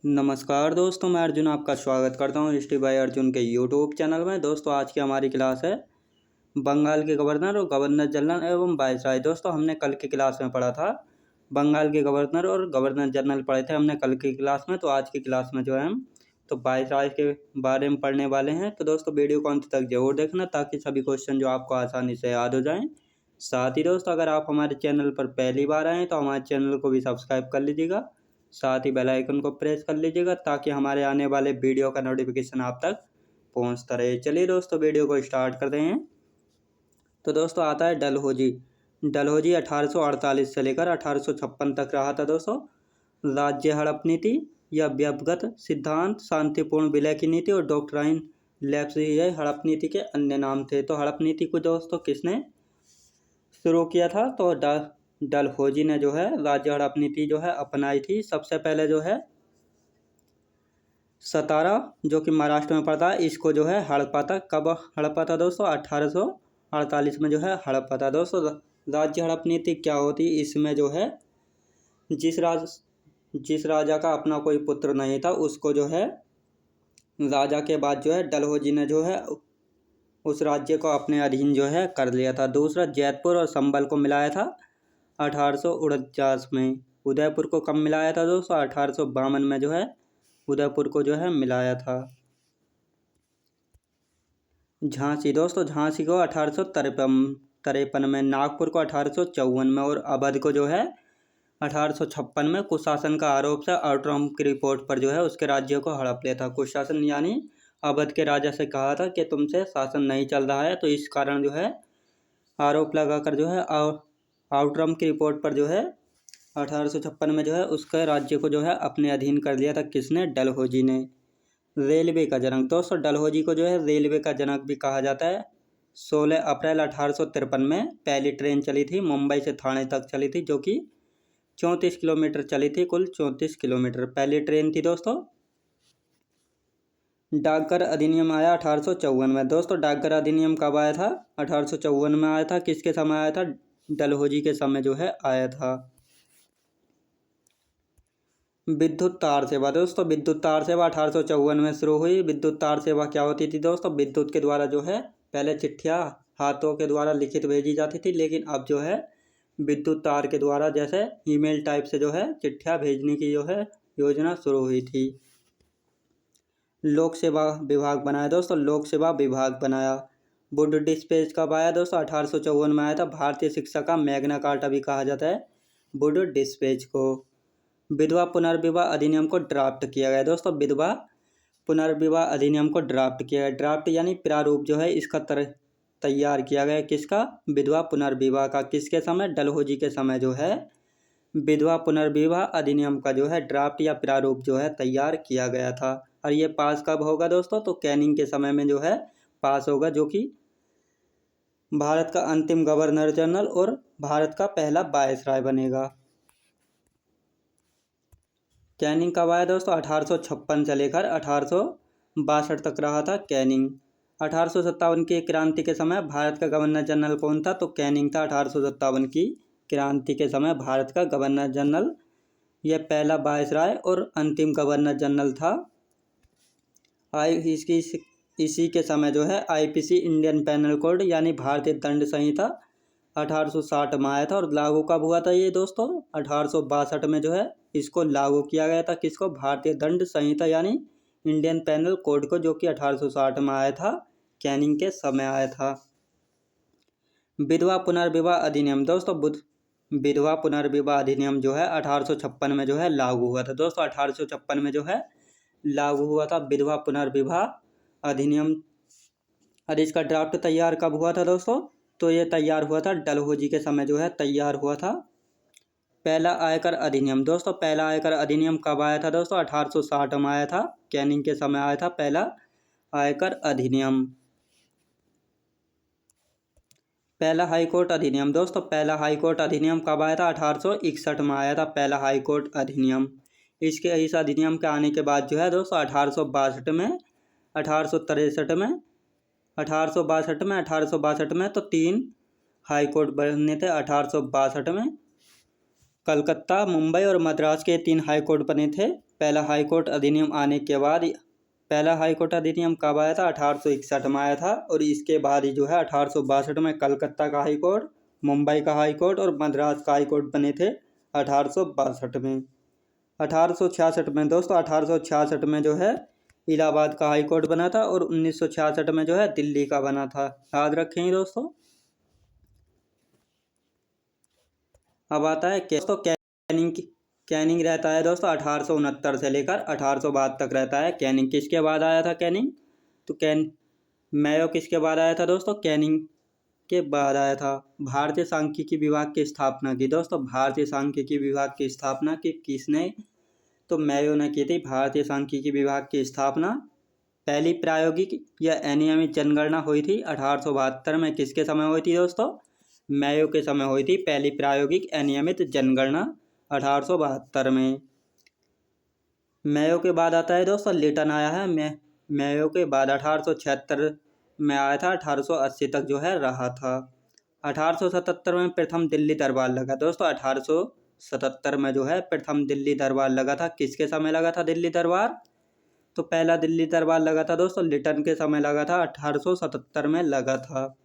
नमस्कार दोस्तों, मैं अर्जुन आपका स्वागत करता हूँ हिस्ट्री बाय अर्जुन के यूट्यूब चैनल में। दोस्तों, आज की हमारी क्लास है बंगाल के गवर्नर और गवर्नर जनरल एवं वायसराय। दोस्तों, हमने कल की क्लास में पढ़ा था बंगाल के गवर्नर और गवर्नर जनरल पढ़े थे हमने कल की क्लास में। तो आज की क्लास में जो है हम तो वायसराय के बारे में पढ़ने वाले हैं। तो दोस्तों, वीडियो को अंत तक जरूर देखना ताकि सभी क्वेश्चन जो आपको आसानी से याद हो जाएँ। साथ ही दोस्तों, अगर आप हमारे चैनल पर पहली बार आएँ तो हमारे चैनल को भी सब्सक्राइब कर लीजिएगा, साथ ही बेल आइकन को प्रेस कर लीजिएगा ताकि हमारे आने वाले वीडियो का नोटिफिकेशन आप तक पहुंचता रहे। चलिए दोस्तों, वीडियो को स्टार्ट करते हैं। तो दोस्तों, आता है डलहौजी। डलहौजी 1848 से लेकर 1856 तक रहा था। दोस्तों, राज्य हड़प नीति या व्यवगत सिद्धांत, शांतिपूर्ण विलय की नीति और डॉक्ट्राइन लैप्स ये हड़प नीति के अन्य नाम थे। तो हड़प नीति को दोस्तों किसने शुरू किया था? तो डलहौजी ने जो है राज्य हड़प नीति जो है अपनाई थी। सबसे पहले जो है सतारा जो कि महाराष्ट्र में पड़ता है, इसको जो है हड़पा था। कब हड़पा था दोस्तों? 1848 में जो है हड़पा था। दोस्तों, राज्य हड़प नीति क्या होती? इसमें जो है जिस राजा का अपना कोई पुत्र नहीं था उसको जो है राजा के बाद जो है डलहौजी ने जो है उस राज्य को अपने अधीन जो है कर लिया था। दूसरा, जैतपुर और संभल को मिलाया था 1849 में। उदयपुर को कब मिलाया था दोस्तों? 1852 में जो है उदयपुर को जो है मिलाया था। झांसी, दोस्तों झांसी को 1853 में, नागपुर को 1854 में और अवध को जो है 1856 में कुशासन का आरोप से आउटरम की रिपोर्ट पर जो है उसके राज्य को हड़प लिया था। कुशासन यानी अवध के राजा से कहा था कि तुमसे शासन नहीं चल रहा है, तो इस कारण जो है आरोप लगाकर जो है आउटरम की रिपोर्ट पर जो है 1856 में जो है उसके राज्य को जो है अपने अधीन कर लिया था। किसने? डलहौजी ने। रेलवे का जनक, दोस्तों डलहौजी को जो है रेलवे का जनक भी कहा जाता है। 16 अप्रैल 1853 में पहली ट्रेन चली थी, मुंबई से थाने तक चली थी, जो कि 34 किलोमीटर चली थी, कुल 34 किलोमीटर पहली ट्रेन थी। दोस्तों, डाकघर अधिनियम आया 1854 में। दोस्तों, डाकघर अधिनियम कब आया था? 1854 में आया था। किसके समय आया था? डलहौजी के समय जो है आया था। विद्युत तार सेवा, दोस्तों विद्युत तार सेवा 1854 में शुरू हुई। विद्युत तार सेवा क्या होती थी दोस्तों? विद्युत के द्वारा जो है पहले चिट्ठियाँ हाथों के द्वारा लिखित भेजी जाती थी, लेकिन अब जो है विद्युत तार के द्वारा जैसे ईमेल टाइप से जो है चिट्ठियाँ भेजने की जो है योजना शुरू हुई थी। लोक सेवा विभाग बनाया, दोस्तों लोक सेवा विभाग बनाया। वुड डिस्पेच कब आया दोस्तों? 1854 में आया था। भारतीय शिक्षा का मैग्ना कार्टा भी कहा जाता है वुड डिस्पेच को। विधवा पुनर्विवाह अधिनियम को ड्राफ्ट किया गया। दोस्तों, विधवा पुनर्विवाह अधिनियम को ड्राफ्ट किया गया। ड्राफ्ट यानी प्रारूप जो है इसका तैयार किया गया। किसका? विधवा पुनर्विवाह का। किसके समय? डलहौजी के समय जो है विधवा पुनर्विवाह अधिनियम का जो है ड्राफ्ट या प्रारूप जो है तैयार किया गया था। और ये पास कब होगा दोस्तों? तो कैनिंग के समय में जो है पास होगा, जो कि भारत का अंतिम गवर्नर जनरल और भारत का पहला वायसराय बनेगा। कैनिंग कब आया दोस्तों? 1856 से लेकर 1862 तक रहा था कैनिंग। 1857 की क्रांति के समय भारत का गवर्नर जनरल कौन था? तो कैनिंग था। 1857 की क्रांति के समय भारत का गवर्नर जनरल, यह पहला वायसराय और अंतिम गवर्नर जनरल था। इसी के समय जो है आईपीसी इंडियन पेनल कोड यानी भारतीय दंड संहिता 1860 में आया था। और लागू कब हुआ था ये दोस्तों? 1862 में जो है इसको लागू किया गया था। किसको? भारतीय दंड संहिता यानी इंडियन पेनल कोड को, जो कि 1860 में आया था, कैनिंग के समय आया था। विधवा पुनर्विवाह अधिनियम, दोस्तों विधवा पुनर्विवाह अधिनियम जो है 1856 में जो है लागू हुआ था। दोस्तों, 1856 में जो है लागू हुआ था विधवा पुनर्विवाह अधिनियम। और इसका ड्राफ्ट तैयार कब हुआ था दोस्तों? तो ये तैयार हुआ था डलहौजी के समय जो है तैयार हुआ था। पहला आयकर अधिनियम, दोस्तों पहला आयकर अधिनियम कब आया था दोस्तों? 1860 में आया था, कैनिंग के समय आया था पहला आयकर अधिनियम। पहला हाईकोर्ट अधिनियम, दोस्तों पहला हाईकोर्ट अधिनियम कब आया था? 1861 में आया था पहला हाईकोर्ट अधिनियम। इस अधिनियम के आने के बाद जो है दोस्तों 1862 में, 1863 में, 1862 में तो 3 हाईकोर्ट बने थे। 1862 में कलकत्ता, मुंबई और मद्रास के 3 हाई कोर्ट बने थे। पहला हाई कोर्ट अधिनियम आने के बाद पहला हाई कोर्ट अधिनियम कब आया था? 1861 में आया था। और इसके बाद ही जो है 1862 में कलकत्ता का हाई कोर्ट, मुंबई का हाई कोर्ट और मद्रास का हाई कोर्ट बने थे 1862 में। 1866 में दोस्तों 1866 में जो है इलाहाबाद का हाई कोर्ट बना था और 1966 में जो है दिल्ली का बना था। याद रखेंगे दोस्तों। अब आता है दोस्तों कैनिंग रहता है दोस्तों 1869 से लेकर 1862 तक रहता है। कैनिंग किसके बाद आया था? कैनिंग तो मेयो किसके बाद आया था दोस्तों? कैनिंग के बाद आया था। भारतीय सांख्यिकी विभाग की स्थापना की दोस्तों। भारतीय सांख्यिकी विभाग की स्थापना की किसने? तो मेयो ने की थी भारतीय सांख्यिकी विभाग की स्थापना। पहली प्रायोगिक या अनियमित जनगणना हुई थी 1872 में। किसके समय हुई थी दोस्तों? मेयो के समय हुई थी पहली प्रायोगिक अनियमित जनगणना 1872 में। मेयो के बाद आता है दोस्तों लिटन आया है। मेयो के बाद 1876 में आया था, 1880 तक जो है रहा था। 1877 में प्रथम दिल्ली दरबार लगा दोस्तों। 1877 में जो है प्रथम दिल्ली दरबार लगा था। किसके समय लगा था दिल्ली दरबार? तो पहला दिल्ली दरबार लगा था दोस्तों लिटन के समय लगा था, 1877 में लगा था।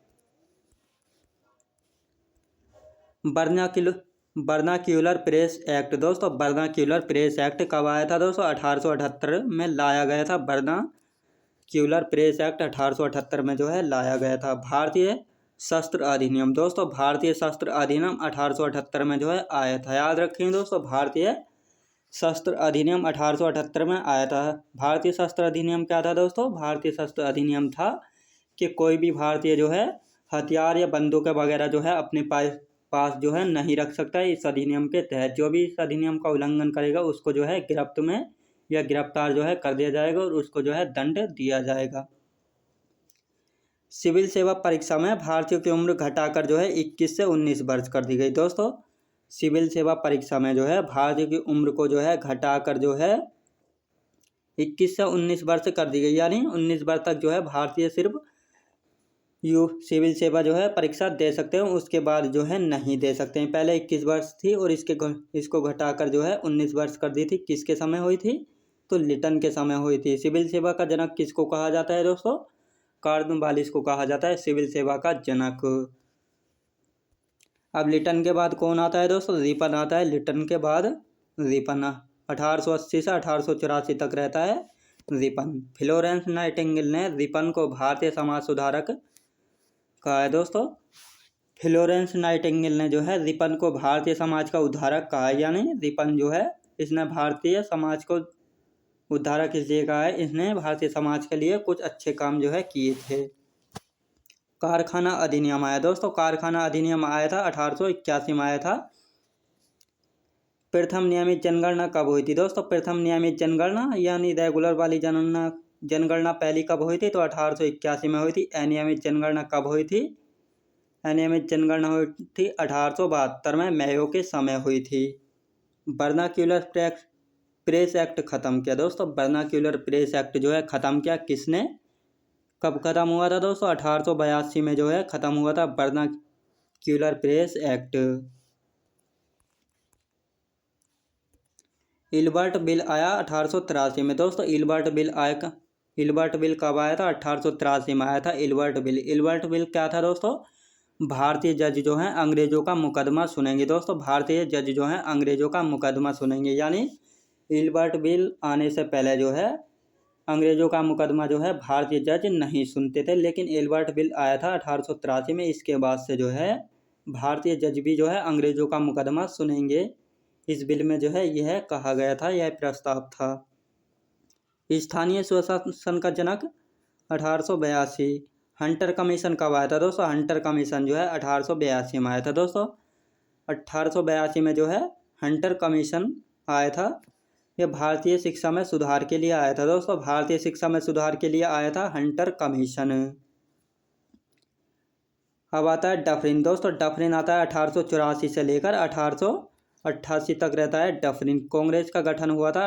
बर्नाक्यूलर प्रेस एक्ट दोस्तों। बर्नाक्यूलर प्रेस एक्ट कब आया था दोस्तों? 1878 में लाया गया था। बर्नाक्यूलर प्रेस एक्ट 1878 में जो है लाया गया था। भारतीय शस्त्र अधिनियम दोस्तों। भारतीय शस्त्र अधिनियम 1878 में जो है आया था। याद रखेंगे दोस्तों, भारतीय शस्त्र अधिनियम 1878 में आया था। भारतीय शस्त्र अधिनियम क्या था दोस्तों? भारतीय शस्त्र अधिनियम था कि कोई भी भारतीय जो है हथियार या बंदूकें वगैरह जो है अपने पास जो है नहीं रख सकता है। इस अधिनियम के तहत जो भी इस अधिनियम का उल्लंघन करेगा उसको जो है गिरफ्त में या गिरफ्तार जो है कर दिया जाएगा और उसको जो है दंड दिया जाएगा। सिविल सेवा परीक्षा में भारतीयों की उम्र घटाकर जो है 21 से 19 वर्ष कर दी गई दोस्तों। सिविल सेवा परीक्षा में जो है भारतीयों की उम्र को जो है घटाकर जो है 21 से 19 वर्ष कर दी गई, यानी 19 वर्ष तक जो है भारतीय सिर्फ सिविल सेवा जो है परीक्षा दे सकते हैं, उसके बाद जो है नहीं दे सकते हैं। पहले 21 वर्ष थी और इसको घटाकर जो है 19 वर्ष कर दी थी। किसके समय हुई थी? तो लिटन के समय हुई थी। सिविल सेवा का जनक किसको कहा जाता है दोस्तों? कॉर्नवालिस को कहा जाता है सिविल सेवा का जनक। अब लिटन के बाद कौन आता है दोस्तों? रिपन आता है। लिटन के बाद रिपन 1880 से 1884 तक रहता है रिपन। फ्लोरेंस नाइटिंगेल ने रिपन को भारतीय समाज सुधारक कहा है दोस्तों। फ्लोरेंस नाइटिंगेल ने जो है रिपन को भारतीय समाज का उद्धारक कहा है, यानी रिपन जो है इसने भारतीय समाज को उद्धारक इसलिए कहा है, इसने भारतीय समाज के लिए कुछ अच्छे काम जो है किए थे। कारखाना अधिनियम आया दोस्तों। कारखाना अधिनियम आया था 1881 में आया था। प्रथम नियमित जनगणना कब हुई थी दोस्तों? प्रथम नियमित जनगणना यानी रेगुलर वाली जनगणना पहली कब हुई थी? तो 1881 में हुई थी। अनियमित जनगणना कब हुई थी? अनियमित जनगणना हुई थी 1872 में मेयो के समय हुई थी। बर्नाक्यूलर प्रेस एक्ट खत्म किया दोस्तों। बर्नाक्यूलर प्रेस एक्ट जो है खत्म किया किसने? कब खत्म हुआ था दोस्तों? 1882 में जो है खत्म हुआ था बर्नाक्यूलर प्रेस एक्ट। इल्बर्ट बिल आया 1883 में दोस्तों। इल्बर्ट बिल कब आया था? 1883 में आया था इल्बर्ट बिल। इल्बर्ट बिल क्या था दोस्तों? भारतीय जज जो हैं अंग्रेजों का मुकदमा सुनेंगे दोस्तों। भारतीय जज जो हैं अंग्रेजों का मुकदमा सुनेंगे, यानी इल्बर्ट बिल आने से पहले जो है अंग्रेजों का मुकदमा जो है भारतीय जज नहीं सुनते थे, लेकिन इल्बर्ट बिल आया था 1883 में। इसके बाद से जो है भारतीय जज भी जो है अंग्रेजों का मुकदमा सुनेंगे। इस बिल में जो है यह कहा गया था, यह प्रस्ताव था। स्थानीय स्वशासन का जनक 1882। हंटर कमीशन कब आया था दोस्तों? हंटर कमीशन जो है 1882 में आया था दोस्तों। 1882 में जो है हंटर कमीशन आया था। यह भारतीय शिक्षा में सुधार के लिए आया था दोस्तों। भारतीय शिक्षा में सुधार के लिए आया था हंटर कमीशन। अब आता है डफरिन दोस्तों। डफरिन आता है 1884 से लेकर 1888 तक रहता है डफरिन। कांग्रेस का गठन हुआ था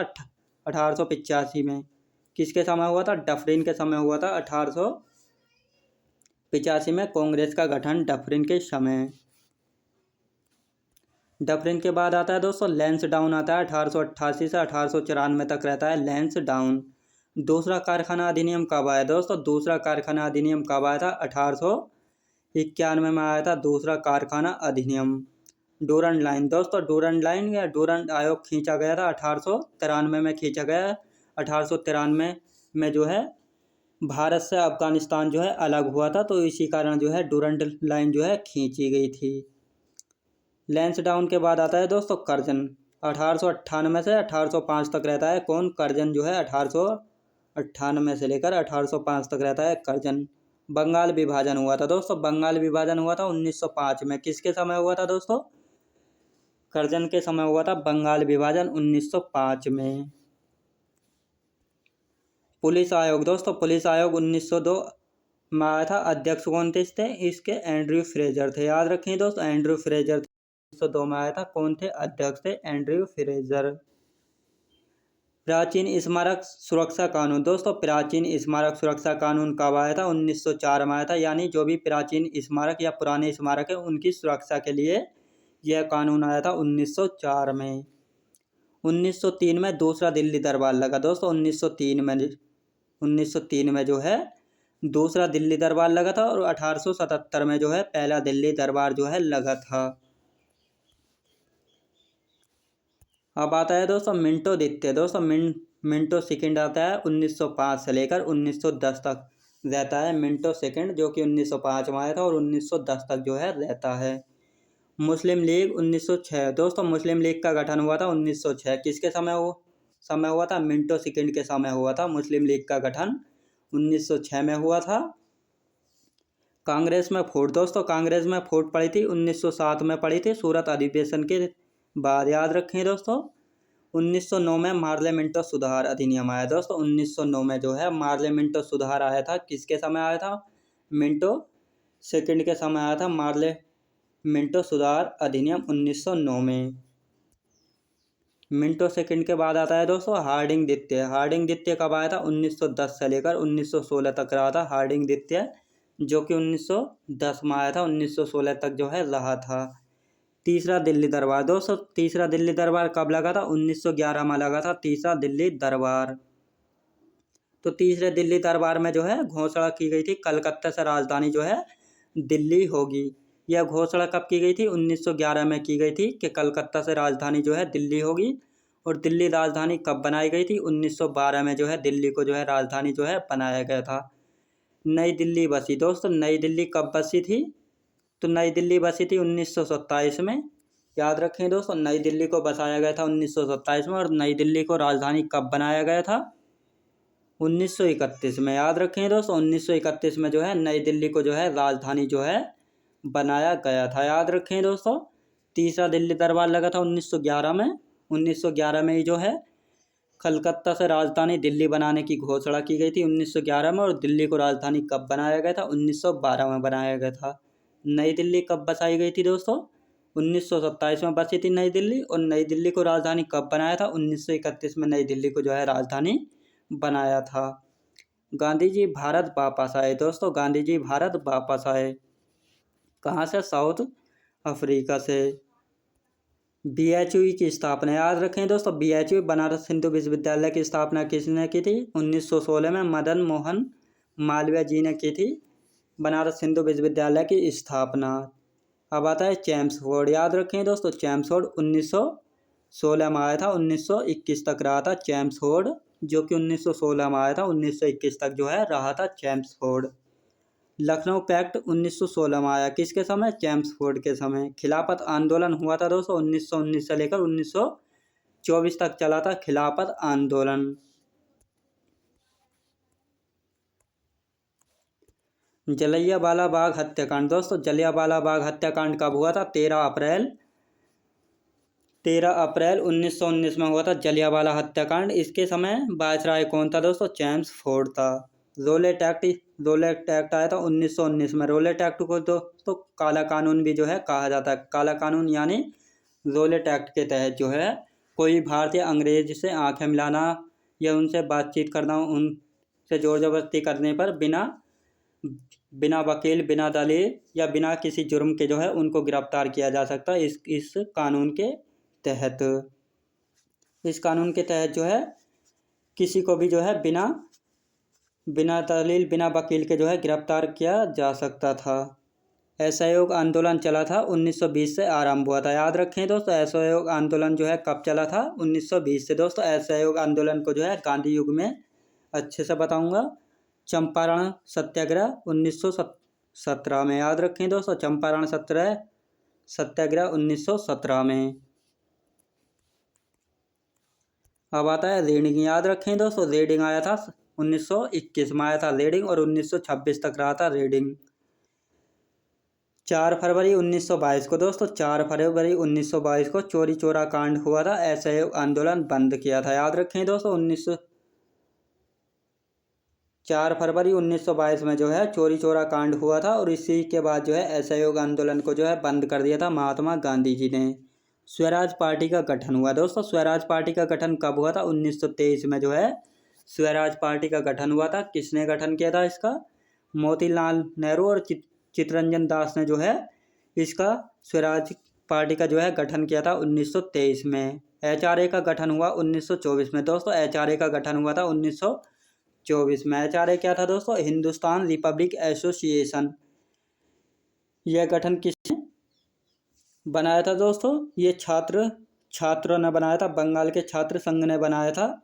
1885 में। किसके समय हुआ था? डफरिन के समय हुआ था 1885 में कांग्रेस का गठन डफरिन के समय। डफरिन के बाद आता है दोस्तों लैंसडाउन आता है 1888 से 1894 तक रहता है लैंसडाउन। दूसरा कारखाना अधिनियम कब आया दोस्तों? दूसरा कारखाना अधिनियम कब आया था? 1891 में आया था दूसरा कारखाना अधिनियम। डूरंड लाइन दोस्तों, डूरंड लाइन या डूरंड आयोग खींचा गया था 1893 में खींचा गया। 1893 में जो है भारत से अफगानिस्तान जो है अलग हुआ था, तो इसी कारण जो है डूरंड लाइन जो है खींची गई थी। लैंसडाउन के बाद आता है दोस्तों कर्जन। 1898 से 1805 तक रहता है कौन? कर्जन जो है 1898 से लेकर 1805 तक रहता है कर्जन। बंगाल विभाजन हुआ था दोस्तों, बंगाल विभाजन हुआ था 1905 में। किसके समय हुआ था दोस्तों? कर्जन के समय हुआ था बंगाल विभाजन 1905 में। पुलिस आयोग दोस्तों, पुलिस आयोग 1902 में आया था। अध्यक्ष कौन थे इसके? एंड्रयू फ्रेजर थे। याद रखें दोस्तों, एंड्रयू फ्रेजर 1902 में आया था। कौन थे? अध्यक्ष थे एंड्रयू फ्रेजर। प्राचीन स्मारक सुरक्षा कानून दोस्तों, प्राचीन स्मारक सुरक्षा कानून कब आया था? 1904 में आया था। यानी जो भी प्राचीन स्मारक या पुराने स्मारक है उनकी सुरक्षा के लिए यह कानून आया था 1904 में। 1903 में दूसरा दिल्ली दरबार लगा दोस्तों। 1903 में जो है दूसरा दिल्ली दरबार लगा था और 1877 में जो है पहला दिल्ली दरबार जो है लगा था। अब आता है दोस्तों मिंटो द्वितीय। दोस्तों मिंटो सेकंड आता है 1905 से लेकर 1910 तक रहता है मिंटो सेकंड, जो कि 1905 में आया था और 1910 तक जो है रहता है। मुस्लिम लीग 1906 दोस्तों, मुस्लिम लीग का गठन हुआ था 1906। किसके समय हुआ था? मिंटो सेकंड के समय हुआ था मुस्लिम लीग का गठन 1906 में हुआ था। कांग्रेस में फूट दोस्तों, कांग्रेस में फूट पड़ी थी 1907 में पड़ी थी सूरत अधिवेशन के बाद। याद रखें दोस्तों 1909 में मार्लियामेंटो सुधार अधिनियम आया दोस्तों। 1909 में जो है मार्लियामेंटो सुधार आया था। किसके समय आया था? मिंटो सेकंड के समय आया था मार्लियामेंटो सुधार अधिनियम 1909 में। मिंटो सेकंड के बाद आता है दोस्तों हार्डिंग द्वितीय। हार्डिंग द्वितीय कब आया था? 1910 से लेकर 1916 तक रहा था हार्डिंग द्वितीय, जो कि 1910 में आया था, 1916 तक जो है रहा था। तीसरा दिल्ली दरबार दोस्तों, तीसरा दिल्ली दरबार कब लगा था? 1911 में लगा था तीसरा दिल्ली दरबार। तो तीसरे दिल्ली दरबार में जो है घोषणा की गई थी कलकत्ता से राजधानी जो है दिल्ली होगी। यह घोषणा कब की गई थी? 1911 में की गई थी कि कलकत्ता से राजधानी जो है दिल्ली होगी। और दिल्ली राजधानी कब बनाई गई थी? 1912 में जो है दिल्ली को जो है राजधानी जो है बनाया गया था। नई दिल्ली बसी दोस्तों, नई दिल्ली कब बसी थी? तो नई दिल्ली बसी थी 1927 में। याद रखें दोस्तों, नई दिल्ली को बसाया गया था 1927 में। और नई दिल्ली को राजधानी कब बनाया गया था? 1931 में। याद रखें दोस्तों 1931 में जो है नई दिल्ली को जो है राजधानी जो है बनाया गया था। याद रखें दोस्तों, तीसरा दिल्ली दरबार लगा था 1911 में। 1911 में ही जो है कलकत्ता से राजधानी दिल्ली बनाने की घोषणा की गई थी 1911 में। और दिल्ली को राजधानी कब बनाया गया था? 1912 में बनाया गया था। नई दिल्ली कब बसाई गई थी दोस्तों? 1927 में बसी थी नई दिल्ली। और नई दिल्ली को राजधानी कब बनाया था? 1931 में नई दिल्ली को जो है राजधानी बनाया था। गांधी जी भारत वापस आए दोस्तों, गांधी जी भारत वापस आए कहाँ से? साउथ अफ्रीका से। BHU की स्थापना याद रखें दोस्तों, BHU बनारस हिंदू विश्वविद्यालय की स्थापना किसने की थी? 1916 में मदन मोहन मालवीय जी ने की थी बनारस हिंदू विश्वविद्यालय की स्थापना। अब आता है चैम्सफोर्ड। याद रखें दोस्तों, चैम्सफोर्ड 1916 में आया था, 1921 तक रहा था चैम्सफोर्ड, जो कि 1916 में आया था, 1921 तक जो है रहा था चैम्सफोर्ड। लखनऊ पैक्ट 1916 में आया। किसके समय? चैम्सफोर्ड के समय। खिलाफत आंदोलन हुआ था दोस्तों 1919 से लेकर 1924 तक चला था खिलाफत आंदोलन। जलियांवाला बाग हत्याकांड दोस्तों, जलियांवाला बाग हत्याकांड कब हुआ था? 13 अप्रैल 1919 में हुआ था जलियांवाला हत्याकांड। इसके समय वायसराय कौन था दोस्तों? चैम्सफोर्ड था। रोलेट एक्ट आया था 1919 में। रोलेट एक्ट को दोस्तों काला कानून भी जो है कहा जाता है। काला कानून यानी रोलेट एक्ट के तहत जो है कोई भारतीय अंग्रेज से आंखें मिलाना या उनसे बातचीत करना, उनसे जोर जबरदस्ती करने पर बिना बिना वकील, बिना दलील या बिना किसी जुर्म के जो है उनको गिरफ्तार किया जा सकता है इस कानून के तहत। इस कानून के तहत जो है किसी को भी जो है बिना दलील, बिना वकील के जो है गिरफ्तार किया जा सकता था। असहयोग आंदोलन चला था 1920 से आरंभ हुआ था। याद रखें दोस्तों, असहयोग आंदोलन जो है कब चला था? 1920 से। दोस्तों असहयोग आंदोलन को जो है गांधी युग में अच्छे से बताऊंगा। चंपारण सत्याग्रह 1917 में। याद रखें दोस्तों, चंपारण सत्याग्रह 1917 में। अब आता है रीडिंग। याद रखें दोस्तों, रीडिंग आया था 1921 में आया था रीडिंग, और 1926 तक रहा था रीडिंग। 4 फरवरी 1922 को दोस्तों, 4 फरवरी 1922 को चोरी चोरा कांड हुआ था। असहयोग आंदोलन बंद किया था। याद रखें दोस्तों, 4 फरवरी 1922 में जो है चोरी चोरा कांड हुआ था, और इसी के बाद जो है असहयोग आंदोलन को जो है बंद कर दिया था महात्मा गांधी जी ने। स्वराज पार्टी का गठन हुआ दोस्तों। स्वराज पार्टी का गठन कब हुआ था? 1923 में जो है स्वराज पार्टी का गठन हुआ था। किसने गठन किया था इसका? मोतीलाल नेहरू और चित्तरंजन दास ने जो है इसका स्वराज पार्टी का जो है गठन किया था 1923 में। HRA का गठन हुआ 1924 में। दोस्तों HRA का गठन हुआ था 1924 में। HRA क्या था दोस्तों? Hindustan Republic association. यह गठन किसने बनाया था दोस्तों? ये छात्रों ने बनाया था। बंगाल के छात्र संघ ने बनाया था।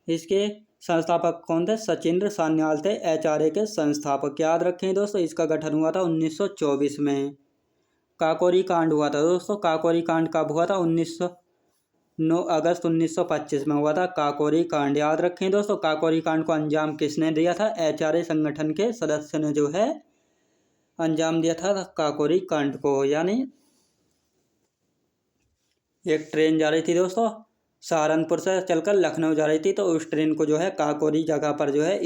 इसके संस्थापक कौन थे? सचिंद्र सान्याल थे HRA के संस्थापक। याद रखें दोस्तों, इसका गठन हुआ था 1924 में। काकोरी कांड हुआ था दोस्तों। काकोरी कांड कब हुआ था? 9 अगस्त 1925 में हुआ था काकोरी कांड। याद रखें दोस्तों, काकोरी कांड को अंजाम किसने दिया था? HRA संगठन के सदस्य ने जो है अंजाम दिया था काकोरी कांड को। यानी एक ट्रेन जा रही थी दोस्तों, सहारनपुर से चलकर लखनऊ जा रही थी, तो उस ट्रेन को जो है काकोरी जगह पर जो है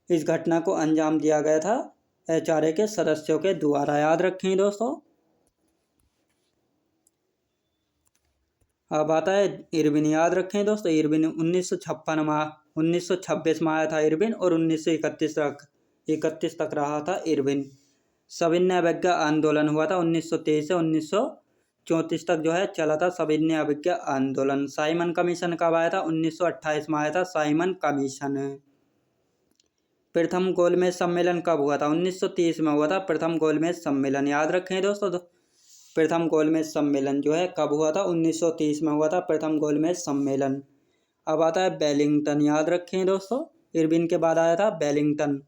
इस घटना को अंजाम दिया गया था HRA के सदस्यों के द्वारा। याद रखें दोस्तों। अब आता है इरविन। याद रखें दोस्तों, इरविन 1926 में आया था इरविन, और 1931 तक रहा था इरविन। सविनय अवज्ञा आंदोलन हुआ था 1923 से 1934 तक जो है चला था सविनय अवज्ञा आंदोलन। साइमन कमीशन कब आया था? 1928 में आया था साइमन कमीशन। प्रथम गोलमेज सम्मेलन कब हुआ था? 1930 में हुआ था प्रथम गोलमेज सम्मेलन। याद रखें दोस्तों, प्रथम गोलमेज सम्मेलन जो है कब हुआ था? 1930 में हुआ था प्रथम गोलमेज सम्मेलन। अब आता है वेलिंगटन। याद रखें दोस्तों, इरविन के बाद आया था वेलिंगटन।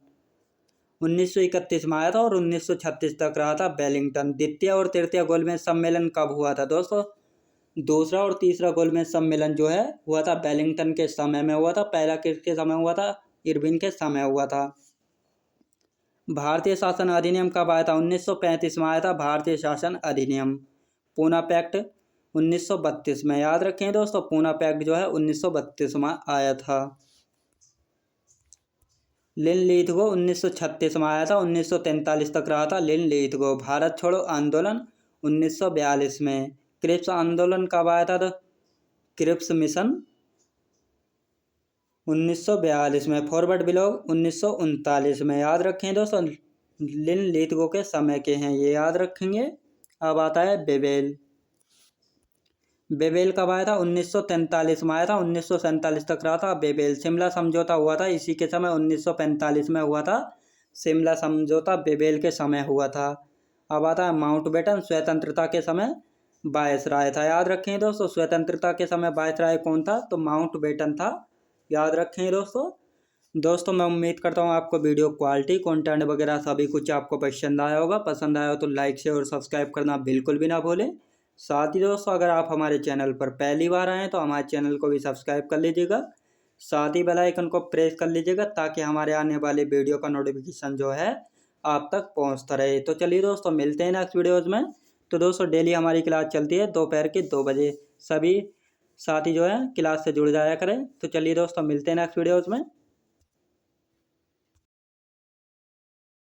1931 में आया था और 1936 तक रहा था वेलिंगटन। द्वितीय और तृतीय गोलमेज सम्मेलन कब हुआ था दोस्तों? दूसरा और तीसरा गोलमेज सम्मेलन जो है हुआ था वेलिंगटन के समय में हुआ था। पहला किसके समय हुआ था? इरविन के समय हुआ था। भारतीय शासन अधिनियम कब आया था? 1935 में आया था भारतीय शासन अधिनियम। पूना पैक्ट 1932 में। याद रखें दोस्तों, पूना पैक्ट जो है 1932 में आया था। लिनलिथगो 1936 में आया था, 1943 तक रहा था लिनलिथगो। भारत छोड़ो आंदोलन 1942 में। क्रिप्स आंदोलन कब आया था? क्रिप्स मिशन 1942 में। फॉरवर्ड ब्लॉक 1939 में। याद रखें दोस्तों, लिनलिथगो के समय के हैं ये, याद रखेंगे। अब आता है बेबेल। बेबेल कब आया था? 1943 में आया था, 1947 तक रहा था बेबेल। शिमला समझौता हुआ था इसी के समय 1945 में हुआ था। शिमला समझौता बेबेल के समय हुआ था। अब आता है माउंटबेटन। स्वतंत्रता के समय वायसराय था। याद रखें दोस्तों, स्वतंत्रता के समय वायसराय कौन था? तो माउंटबेटन था। याद रखें दोस्तों मैं उम्मीद करता हूँ आपको वीडियो क्वालिटी, कंटेंट वगैरह सभी कुछ आपको पसंद आया होगा। पसंद आया हो तो लाइक शेयर और सब्सक्राइब करना बिल्कुल भी ना भूलें। साथ ही दोस्तों, अगर आप हमारे चैनल पर पहली बार आए तो हमारे चैनल को भी सब्सक्राइब कर लीजिएगा। साथ ही बेल आइकन को प्रेस कर लीजिएगा ताकि हमारे आने वाले वीडियो का नोटिफिकेशन जो है आप तक पहुंचता रहे। तो चलिए दोस्तों, मिलते हैं नेक्स्ट वीडियोज़ में। तो दोस्तों डेली हमारी क्लास चलती है दोपहर के 2 बजे। सभी साथी जो है क्लास से जुड़ जाया करें। तो चलिए दोस्तों, मिलते हैं नेक्स्ट वीडियोज़ में।